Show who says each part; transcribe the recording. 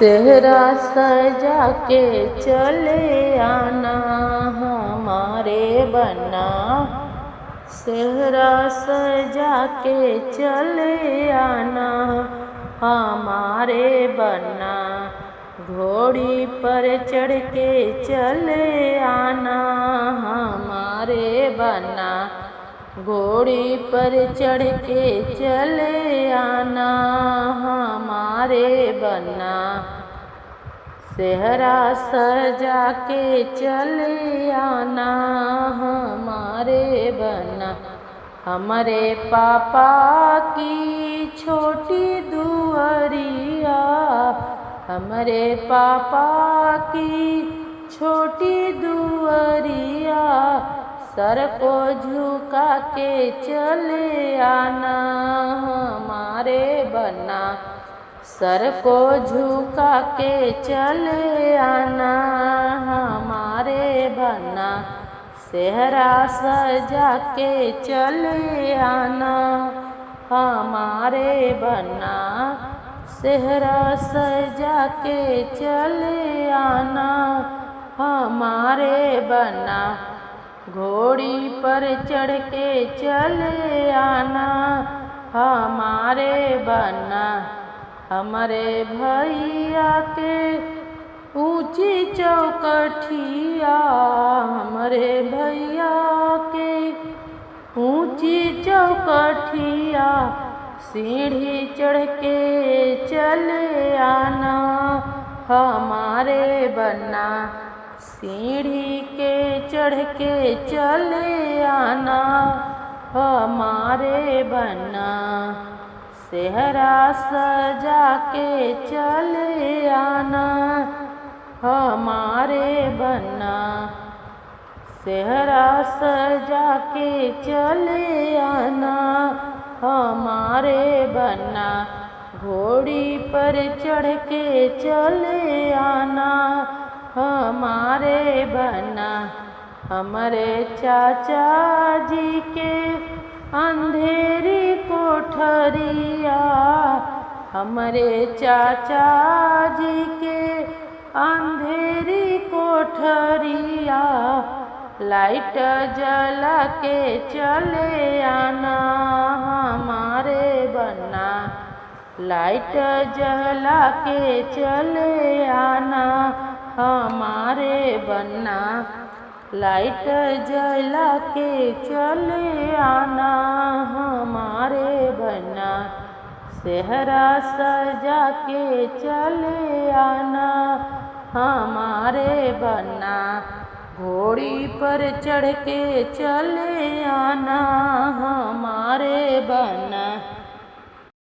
Speaker 1: सेहरा सजा के चले आना हमारे बन्ना। सेहरा सजा के चले आना हमारे बन्ना। घोड़ी पर चढ़ के चले आना हमारे बन्ना। घोड़ी पर चढ़ के चले आना हमारे बन्ना। सेहरा सजा के चले आना हमारे बन्ना। हमारे पापा की छोटी दुआरिया, हमारे पापा की छोटी दुआरिया। सर को झुका के चले आना हमारे बन्ना। सर को झुका के चले आना हमारे बन्ना। सेहरा सजा के चले आना हमारे बन्ना। सेहरा सजा के चले आना हमारे बन्ना। घोड़ी पर चढ़ के चले आना हमारे बन्ना। हमारे भैया के ऊंची चौकठिया, हमारे भैया के ऊंची चौकठिया। सीढ़ी चढ़ के चले आना हमारे बन्ना। सीढ़ी के चढ़ के चले आना हमारे बन्ना। सेहरा सजा के चले आना हमारे बन्ना। सेहरा सजा के चले आना हमारे बन्ना। घोड़ी पर चढ़ के चले आना हमारे बन्ना। हमारे चाचा जी के अंधेरी कोठरिया, हमारे चाचा जी के अंधेरी कोठरिया। लाइट जला के चले आना हमारे बन्ना। लाइट जला के चले आना हमारे बन्ना। लाइट जला के चले आना हमारे बन्ना। सेहरा सजा के चले आना हमारे बन्ना। घोड़ी पर चढ़ के चले आना हमारे